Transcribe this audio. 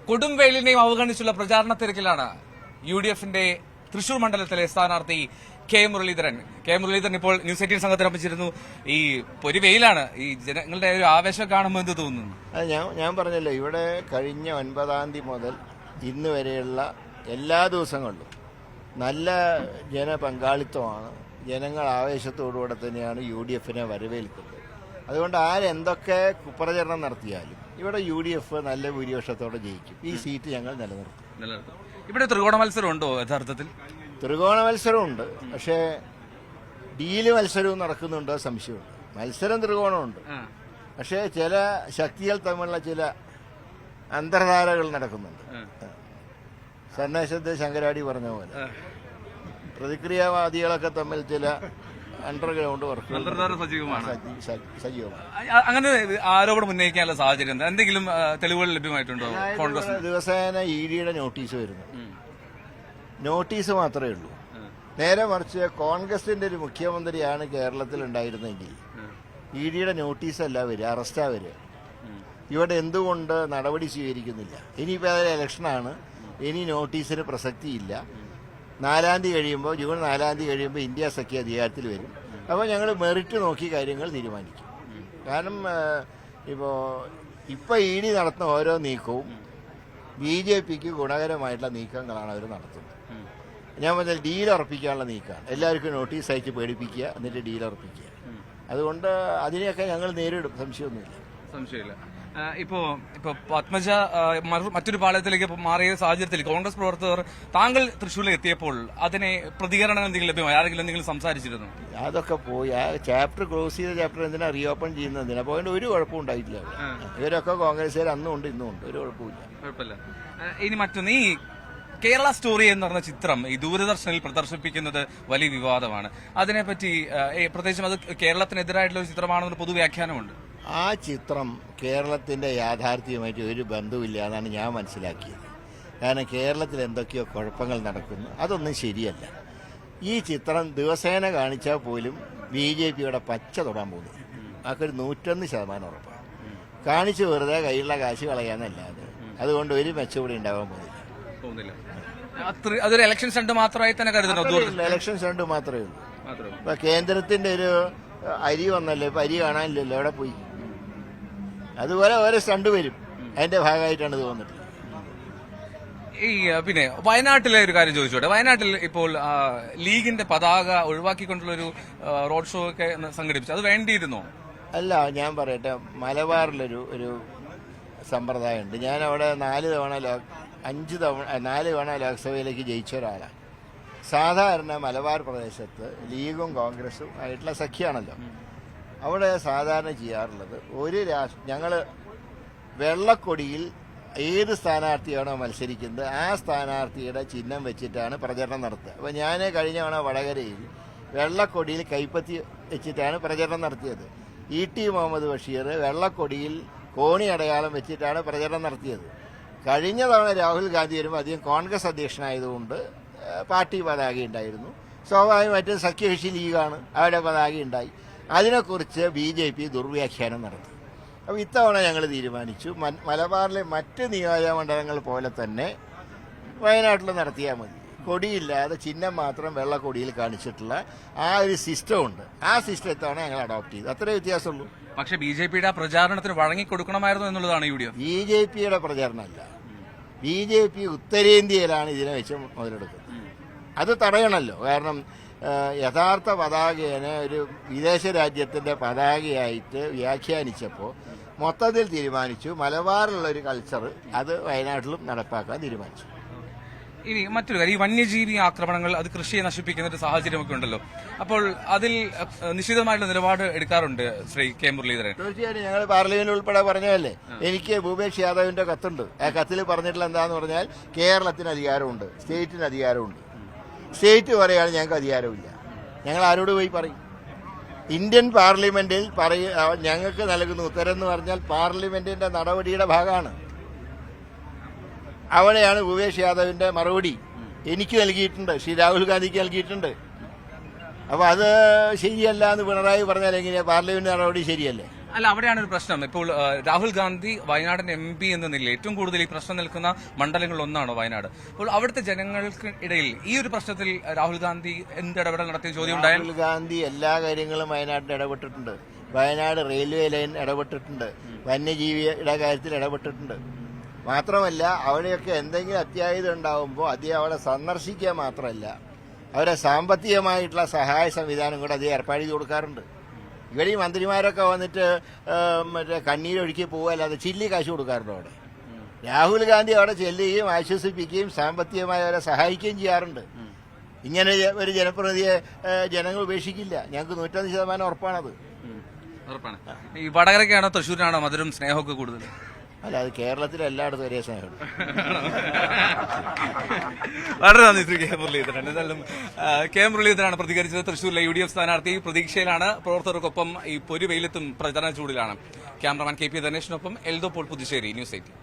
കൊടുംവെയിലിനെയും അവഗണിച്ചുള്ള പ്രചാരണ തിരക്കിലാണ് UDFന്റെ തൃശൂർ മണ്ഡലത്തിലെ സ്ഥാനാർത്ഥി കെ മുരളീധരൻ. ഇപ്പോൾ ന്യൂസ് 18 സംഘത്തിനൊപ്പം ചേരുന്നു. ഈ ഒരു വെയിലാണ്, ഈ ജനങ്ങളുടെ ഒരു ആവേശം കാണുമ്പോൾ എന്ത് തോന്നുന്നു? ഞാൻ പറഞ്ഞല്ലോ, ഇവിടെ കഴിഞ്ഞ 9-ാം തീയതി മുതൽ ഇന്ന് വരെയുള്ള എല്ലാ ദിവസങ്ങളിലും നല്ല ജനപങ്കാളിത്തമാണ്. ജനങ്ങൾ ആവേശത്തോടുകൂടെ തന്നെയാണ് UDFനെ വരവേൽക്കുന്നത്. അതുകൊണ്ട് ആരെന്തൊക്കെ കുപ്രചരണം നടത്തിയാലും ഇവിടെ UDF നല്ല ഭൂരിപക്ഷത്തോടെ ജയിക്കും. ഈ സീറ്റ് ഞങ്ങൾ നിലനിർത്തും. ഇവിടെ ത്രികോണ മത്സരം ഉണ്ടോ? യഥാർത്ഥത്തിൽ ത്രികോണ മത്സരമുണ്ട്, പക്ഷേ ഡീല് മത്സരവും നടക്കുന്നുണ്ടോ സംശയമുണ്ട്. മത്സരം ത്രികോണമുണ്ട്, പക്ഷേ ചില ശക്തികൾ തമ്മിലുള്ള ചില അന്തർധാരകൾ നടക്കുന്നുണ്ട്. സന്ദേശത്തെ ശങ്കരാടി പറഞ്ഞ പോലെ പ്രതിക്രിയാവാദികളൊക്കെ തമ്മിൽ ചില അണ്ടർഗ്രൗണ്ട് വർക്ക് സജീവമാണ്. അങ്ങനെ ആരോപണം ഉന്നയിക്കാനുള്ള സാഹചര്യം എന്തെങ്കിലും തെളിവുകൾ ലഭ്യമായിട്ടുണ്ടോ? കോൺഗ്രസ് ദിവസേന EDയുടെ നോട്ടീസ് വരുന്നു. നോട്ടീസ് മാത്രമേ ഉള്ളൂ. നേരെ മറിച്ച് കോൺഗ്രസിന്റെ ഒരു മുഖ്യമന്ത്രിയാണ് കേരളത്തിൽ ഉണ്ടായിരുന്നെങ്കിൽ EDയുടെ നോട്ടീസല്ല വരിക, അറസ്റ്റാ വരിക. ഇവിടെ എന്തുകൊണ്ട് നടപടി സ്വീകരിക്കുന്നില്ല? ഇനിയിപ്പോൾ അതൊരു ഇലക്ഷനാണ്, ഇനി നോട്ടീസിന് പ്രസക്തിയില്ല. 4-ാം തീയതി കഴിയുമ്പോൾ, ജൂൺ 4-ാം തീയതി കഴിയുമ്പോൾ ഇന്ത്യ സഖ്യ അധികാരത്തിൽ വരും. അപ്പോൾ ഞങ്ങൾ മെറിറ്റ് നോക്കി കാര്യങ്ങൾ തീരുമാനിക്കും. കാരണം ഇപ്പോൾ ED നടത്തുന്ന ഓരോ നീക്കവും BJPക്ക് ഗുണകരമായിട്ടുള്ള നീക്കങ്ങളാണ് അവർ നടത്തുന്നത്. ഞാൻ പറഞ്ഞാൽ ഡീൽ ഉറപ്പിക്കാനുള്ള നീക്കമാണ്. എല്ലാവർക്കും നോട്ടീസ് അയച്ച് പേടിപ്പിക്കുക, എന്നിട്ട് ഡീൽ ഉറപ്പിക്കുക. അതുകൊണ്ട് അതിനെയൊക്കെ ഞങ്ങൾ നേരിടും, സംശയമില്ല. ഇപ്പോ പത്മജ മറ്റൊരു പാളയത്തിലേക്ക് മാറിയ സാഹചര്യത്തിൽ കോൺഗ്രസ് പ്രവർത്തകർ താങ്കൾ തൃശ്ശൂരിൽ എത്തിയപ്പോൾ അതിനെ പ്രതികരണം എന്തെങ്കിലും ലഭ്യമായി? ആരെങ്കിലും എന്തെങ്കിലും സംസാരിച്ചിരുന്നു? അതൊക്കെ പോയി. ആ ചാപ്റ്റർ ക്ലോസ് ചെയ്ത ചാപ്റ്റർ എന്തിനാ റീഓപ്പൺ ചെയ്യുന്നതിനാ? പോയിട്ട് ഒരു കുഴപ്പം ഉണ്ടായിട്ടില്ല. ഇവരൊക്കെ കോൺഗ്രസ്സുകാർ അന്നും ഉണ്ട് ഇന്നും ഉണ്ട്, ഒരു കുഴപ്പമില്ല. ഇനി മറ്റൊന്ന്, ഈ കേരള സ്റ്റോറി എന്ന് പറഞ്ഞ ചിത്രം ഈ ദൂരദർശനിൽ പ്രദർശിപ്പിക്കുന്നത് വലിയ വിവാദമാണ്. അതിനെപ്പറ്റി പ്രത്യേകിച്ചും അത് കേരളത്തിനെതിരായിട്ടുള്ള ഒരു ചിത്രമാണെന്ന് പൊതുവ്യാഖ്യാനമുണ്ട്. ആ ചിത്രം കേരളത്തിന്റെ യാഥാർത്ഥ്യവുമായിട്ട് ഒരു ബന്ധവുമില്ല എന്നാണ് ഞാൻ മനസ്സിലാക്കിയത്. കാരണം കേരളത്തിൽ എന്തൊക്കെയോ കുഴപ്പങ്ങൾ നടക്കുന്നു, അതൊന്നും ശരിയല്ല. ഈ ചിത്രം ദിവസേന കാണിച്ചാൽ പോലും BJPയുടെ പച്ച തൊടാൻ പോകുന്നില്ല. അതൊരു 101% ഉറപ്പാണ്. കാണിച്ച് വെറുതെ കയ്യിലുള്ള കാശ് കളയാന്നല്ലാതെ അതുകൊണ്ട് ഒരു മെച്ചൂടി ഉണ്ടാവാൻ പോകുന്നില്ല. അതൊരു ഇലക്ഷൻ സ്റ്റണ്ട് മാത്രമായി തന്നെ കരുതുന്നു. ഇലക്ഷൻ സ്റ്റണ്ട് മാത്രമേ ഉള്ളൂ. ഇപ്പൊ കേന്ദ്രത്തിന്റെ ഒരു അരി വന്നല്ലോ, ഇപ്പൊ അരി കാണാനില്ലല്ലോ, എവിടെ പോയി? അതുപോലെ ഓരോ സ്റ്റണ്ട് വരും, അതിന്റെ ഭാഗമായിട്ടാണ് ഇത് വന്നിട്ടുള്ളത്. ഈ പിന്നെ വയനാട്ടിലെ ഒരു കാര്യം ചോദിച്ചോട്ടെ. വയനാട്ടിൽ ഇപ്പോൾ ലീഗിന്റെ പതാക ഒഴിവാക്കിക്കൊണ്ടുള്ള ഒരു റോഡ് ഷോ ഒക്കെ സംഘടിപ്പിച്ചു, അത് വേണ്ടിയിരുന്നോ? അല്ല, ഞാൻ പറയട്ടെ, മലബാറിലൊരു സമ്പ്രദായമുണ്ട്. ഞാൻ അവിടെ 4 തവണ ലോക്സഭയിലേക്ക് ജയിച്ച ഒരാളാണ്. സാധാരണ മലബാർ പ്രദേശത്ത് ലീഗും കോൺഗ്രസും ആയിട്ടുള്ള സഖ്യമാണല്ലോ. അവിടെ സാധാരണ ചെയ്യാറുള്ളത് ഞങ്ങൾ വെള്ളക്കൊടിയിൽ ഏത് സ്ഥാനാർത്ഥിയാണോ മത്സരിക്കുന്നത് ആ സ്ഥാനാർത്ഥിയുടെ ചിഹ്നം വെച്ചിട്ടാണ് പ്രചരണം നടത്തുക. അപ്പോൾ ഞാൻ കഴിഞ്ഞ തവണ വടകരയിൽ വെള്ളക്കൊടിയിൽ കൈപ്പത്തി വെച്ചിട്ടാണ് പ്രചരണം നടത്തിയത്. ET മുഹമ്മദ് ബഷീർ വെള്ളക്കൊടിയിൽ കോണി അടയാളം വെച്ചിട്ടാണ് പ്രചരണം നടത്തിയത്. കഴിഞ്ഞ തവണ രാഹുൽ ഗാന്ധി വരുമ്പോൾ അധികം കോൺഗ്രസ് അധ്യക്ഷനായതുകൊണ്ട് പാർട്ടി പതാക ഉണ്ടായിരുന്നു. സ്വാഭാവികമായിട്ടും സഖ്യകക്ഷി ലീഗാണ്, അവരുടെ പതാക ഉണ്ടായി. അതിനെക്കുറിച്ച് BJP ദുർവ്യാഖ്യാനം നടത്തി. അപ്പോൾ ഇത്തവണ ഞങ്ങൾ തീരുമാനിച്ചു, മലബാറിലെ മറ്റ് നിയോജകമണ്ഡലങ്ങൾ പോലെ തന്നെ വയനാട്ടിൽ നടത്തിയാൽ മതി. കൊടിയില്ലാതെ ചിഹ്നം മാത്രം വെള്ളക്കൊടിയിൽ കാണിച്ചിട്ടുള്ള ആ ഒരു സിസ്റ്റം ഉണ്ട്. ആ സിസ്റ്റത്താണ് ഞങ്ങൾ അഡോപ്റ്റ് ചെയ്തത്. അത്രേ വ്യത്യാസമുള്ളൂ. പക്ഷേ BJPയുടെ പ്രചാരണത്തിന് വഴങ്ങിക്കൊടുക്കണമായിരുന്നു എന്നുള്ളതാണ് UDF. BJPയുടെ പ്രചാരണമല്ല, BJP ഉത്തരേന്ത്യയിലാണ് ഇതിനെ വെച്ച് മുതലെടുക്കുന്നത്. അത് തടയണമല്ലോ. കാരണം യഥാർത്ഥ പതാകേനെ ഒരു വിദേശ രാജ്യത്തിന്റെ പതാകയായിട്ട് വ്യാഖ്യാനിച്ചപ്പോൾ മൊത്തത്തിൽ തീരുമാനിച്ചു മലബാറിലുള്ള ഒരു കൾച്ചർ അത് വയനാട്ടിലും നടപ്പാക്കാൻ തീരുമാനിച്ചു. ഇനി മറ്റൊരു കാര്യം, ഈ വന്യജീവി ആക്രമണങ്ങൾ അത് കൃഷിയെ നശിപ്പിക്കുന്ന ഒരു സാഹചര്യമൊക്കെ ഉണ്ടല്ലോ. അപ്പോൾ അതിൽ നിശ്ചിതമായിട്ടുള്ള നിലപാട് എടുക്കാറുണ്ട് ശ്രീ കെ മുരളീധരൻ? തീർച്ചയായിട്ടും. ഞങ്ങൾ പാർലമെന്റ് ഉൾപ്പെടെ പറഞ്ഞതല്ലേ, എനിക്ക് ഭൂപേഷ് യാദവിന്റെ കത്തുണ്ട്. ആ കത്തിൽ പറഞ്ഞിട്ടുള്ള എന്താന്ന് പറഞ്ഞാൽ കേരളത്തിന് അധികാരമുണ്ട്, സ്റ്റേറ്റിന് അധികാരമുണ്ട്. സ്റ്റേറ്റ് പറയുകയാണ് ഞങ്ങൾക്ക് അധികാരമില്ല. ഞങ്ങൾ ആരോട് പോയി പറയും? ഇന്ത്യൻ പാർലമെന്റിൽ ഞങ്ങൾക്ക് നൽകുന്ന ഉത്തരം എന്ന് പറഞ്ഞാൽ പാർലമെന്റിന്റെ നടപടിയുടെ ഭാഗമാണ്. അവിടെയാണ് ഭൂപേഷ് യാദവിന്റെ മറുപടി എനിക്ക് നൽകിയിട്ടുണ്ട്, ശ്രീ രാഹുൽ ഗാന്ധിക്ക് നൽകിയിട്ടുണ്ട്. അപ്പൊ അത് ശരിയല്ല എന്ന് പിണറായി പറഞ്ഞാൽ എങ്ങനെയാ? പാർലമെന്റ് നടപടി ശരിയല്ലേ? അല്ല, അവിടെയാണ് ഒരു പ്രശ്നം. ഇപ്പോൾ രാഹുൽ ഗാന്ധി വയനാടിന്റെ MP എന്ന നിലയിൽ ഏറ്റവും കൂടുതൽ ഈ പ്രശ്നം നിൽക്കുന്ന മണ്ഡലങ്ങളിൽ ഒന്നാണ് വയനാട്. അപ്പോൾ അവിടുത്തെ ജനങ്ങൾക്ക് ഇടയിൽ ഈ ഒരു പ്രശ്നത്തിൽ രാഹുൽ ഗാന്ധി എന്ത് ഇടപെടൽ നടത്തിയ ചോദ്യം ഉണ്ടായാൽ? രാഹുൽ ഗാന്ധി എല്ലാ കാര്യങ്ങളും വയനാട്ടിൽ ഇടപെട്ടിട്ടുണ്ട്. വയനാട് റെയിൽവേ ലൈൻ ഇടപെട്ടിട്ടുണ്ട്, വന്യജീവിയുടെ കാര്യത്തിൽ ഇടപെട്ടിട്ടുണ്ട്. മാത്രമല്ല അവിടെയൊക്കെ എന്തെങ്കിലും അത്യാഹിതം ഉണ്ടാകുമ്പോൾ അദ്ദേഹം അവിടെ സന്ദർശിക്കുക മാത്രമല്ല, അവരെ സാമ്പത്തികമായിട്ടുള്ള സഹായ സംവിധാനം കൂടെ അദ്ദേഹം ഏർപ്പാട് ചെയ്ത് കൊടുക്കാറുണ്ട്. ഇവിടെ ഈ മന്ത്രിമാരൊക്കെ വന്നിട്ട് മറ്റേ കണ്ണീരൊഴുക്കി പോവുകയല്ലാതെ ചില്ലി കാശ് കൊടുക്കാറുണ്ട് അവിടെ. രാഹുൽ ഗാന്ധി അവിടെ ചെല്ലുകയും ആശ്വസിപ്പിക്കുകയും സാമ്പത്തികമായി അവരെ സഹായിക്കുകയും ചെയ്യാറുണ്ട്. ഇങ്ങനെ ഒരു ജനപ്രതിനിധിയെ ജനങ്ങൾ ഉപേക്ഷിക്കില്ല. ഞങ്ങൾക്ക് 101% ഉറപ്പാണത്. ഉറപ്പാണ്. ഈ വടകരയ്ക്കാണോ തൃശ്ശൂരിനാണോ മധുരം സ്നേഹമൊക്കെ കൂടുതൽ? അല്ല, അത് കേരളത്തിൽ എല്ലായിടത്തും ഒരേ സ്നേഹമുണ്ട്. വളരെ നന്ദി ശ്രീ കെ മുരളീധരൻ. എന്തായാലും കെ മുരളീധരനാണ് പ്രതികരിച്ചത്. തൃശ്ശൂരിലെ UDF സ്ഥാനാർത്ഥി പ്രതീക്ഷയിലാണ്. പ്രവർത്തകർക്കൊപ്പം ഈ പൊരുവെയിലെത്തും പ്രചരണ ചൂടിലാണ്. ക്യാമറമാൻ KP ധനേഷിനൊപ്പം എൽദോ പോൾ, പുതുശ്ശേരി, ന്യൂസ് 18.